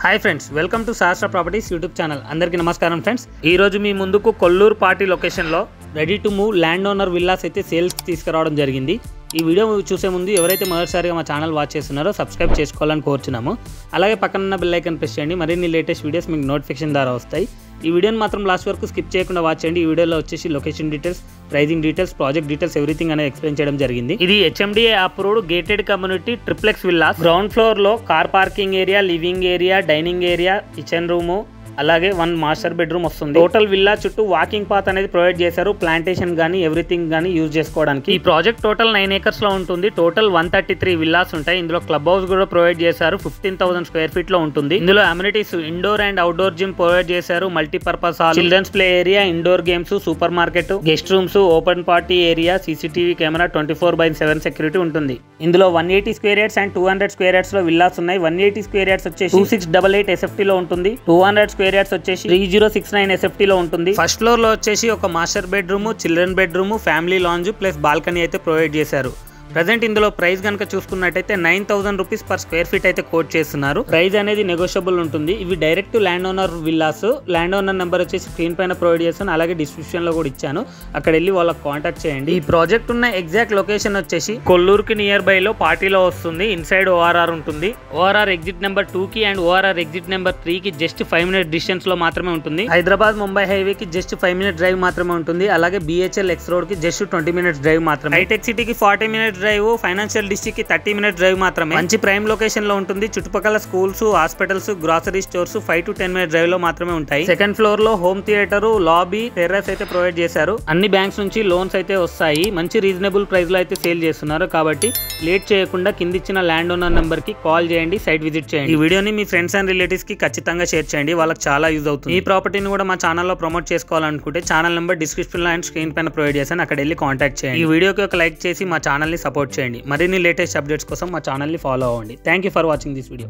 Hi friends, welcome to శాస్త్ర properties YouTube channel. అందరికీ నమస్కారం ఫ్రెండ్స్. ఈరోజు మీ ముందుకు కొల్లూరు పార్టీ లొకేషన్లో ready to move land owner villas అయితే సేల్స్ తీసుకురావడం జరిగింది. ఈ వీడియో చూసే ముందు ఎవరైతే మొదటిసారిగా మా ఛానల్ వాచ్ చేస్తున్నారో సబ్స్క్రైబ్ చేసుకోవాలని కోరుచున్నాము. అలాగే పక్కన బెల్ ఐకాన్ ప్రెస్ చేయండి, మరిన్ని లేటెస్ట్ వీడియోస్ మీకు నోటిఫికేషన్ ద్వారా వస్తాయి. ఈ వీడియోని మాత్రం లాస్ట్ వరకు స్కిప్ చేయకుండా వాచ్ చేయండి. ఈ వీడియోలో వచ్చేసి location details, pricing details, project details everything అనేది ఎక్స్ప్లెయిన్ చేయడం జరిగింది. ఇది HMDA approved gated community triplex villas. Ground floor లో car parking area, living area, dining area, kitchen room, అలాగే 1 మాస్టర్ బెడ్రూమ్ వస్తుంది. టోటల్ విల్లా చుట్టూ వాకింగ్ పాత్ అనేది provide చేశారు. ప్లాంటేషన్ గానీ ఎవ్రీథింగ్ గానీ యూజ్ చేసుకోవడానికి. ఈ ప్రాజెక్ట్ టోటల్ 9 acres లో ఉంటుంది. టోటల్ 133 విల్లాస్ ఉంటాయి. ఇందులో క్లబ్ హౌస్ కూడా ప్రొవైడ్ చేశారు. 15,000 square feet లో ఉంటుంది. ఇందులో amenities indoor and outdoor gym provide చేశారు. Multipurpose hall, children's play area, indoor games, super market, guest rooms, open party area, CCTV camera, 24/7 security ఉంటుంది. ఇందులో 180 square yards and 200 square yards లో villas ఉన్నాయి. 180 square yards వచ్చేసి 2688 SFT లో ఉంటుంది. 200 square yards వచ్చేసి 3069 SFT లో ఉంటుంది. ఫస్ట్ ఫ్లోర్ లో వచ్చేసి ఒక master bedroom, children bedroom, family lounge plus balcony అయితే ప్రొవైడ్ చేశారు. ప్రజెంట్ ఇందులో ప్రైస్ కనుక చూసుకున్నట్టయితే 9,000 rupees per square feet అయితే కోట్ చేస్తున్నారు. ప్రైస్ అనేది నెగోషియబుల్ ఉంటుంది. ఇవి direct land owner villas. Land owner number వచ్చేసి స్క్రీన్ పైన ప్రొవైడ్ చేస్తాను, అలాగే డిస్క్రిప్షన్ లో కూడా ఇచ్చాను. అక్కడ వెళ్ళి వాళ్ళకి కాంటాక్ట్ చేయండి. ఈ ప్రాజెక్ట్ ఉన్న ఎగ్జాక్ట్ లొకేషన్ వచ్చేసి కొల్లూరుకి నియర్ బై లో పార్టీలో వస్తుంది. ఇన్సైడ్ ORR ఉంటుంది. ORR ఎగ్జిట్ నెంబర్ 2 కి అండ్ ORR ఎగ్జిట్ నెంబర్ 3 కి జస్ట్ 5 minute డిస్టెన్స్ లో మాత్రమే ఉంటుంది. హైదరాబాద్ ముంబై హైవే కి జస్ట్ 5 minute డ్రైవ్ మాత్రమే ఉంటుంది. అలాగే BHL X రోడ్ కి జస్ట్ 20 minutes డ్రైవ్ మాత్రమే. హైటెక్ సిటీకి 40 minutes డ్రైవ్, ఫైనాన్షియల్ డిస్ట్రిక్ట్ కి 30 minutes డ్రైవ్ మాత్రమే. మంచి ప్రైమ్ లొకేషన్ లో ఉంటుంది. చుట్టుపక్కల schools, hospitals, grocery stores 5 to 10 minutes drive లో మాత్రమే ఉంటాయి. సెకండ్ ఫ్లోర్ లో హోమ్ థియేటర్, లాబీ, టెర్రస్ అయితే ప్రొవైడ్ చేశారు. అన్ని బ్యాంక్స్ నుంచి లోన్స్ అయితే వస్తాయి. మంచి రీజనబుల్ ప్రైస్ లో అయితే సేల్ చేస్తున్నారు. కాబట్టి లేట్ చేయకుండా కింద ఇచ్చిన ల్యాండ్ ఓనర్ నెంబర్ కి కాల్ చేయండి, సైట్ విజిట్ చేయండి. ఈ వీడియోని మీ ఫ్రెండ్స్ అండ్ రిలేటివ్స్ కి ఖచ్చితంగా షేర్ చేయండి. వాళ్ళకి చాలా యూజ్ అవుతుంది. ఈ ప్రాపర్టీని కూడా మా ఛానల్లో ప్రమోట్ చేసుకోవాలనుకుంటే ఛానల్ నెంబర్ డిస్క్రిప్షన్ లో అండ్ స్క్రీన్ పైన ప్రొవైడ్ చేశాను. అక్కడ వెళ్ళి కాంటాక్ట్ చేయండి. ఈ వీడియోకి ఒక లైక్ చేసి మా ఛానల్ ని సపోర్ట్ చేయండి. మరిన్ని లేటెస్ట్ అప్డేట్స్ కోసం మా ఛానల్ ని ఫాలో అవ్వండి. Thank you for watching this video.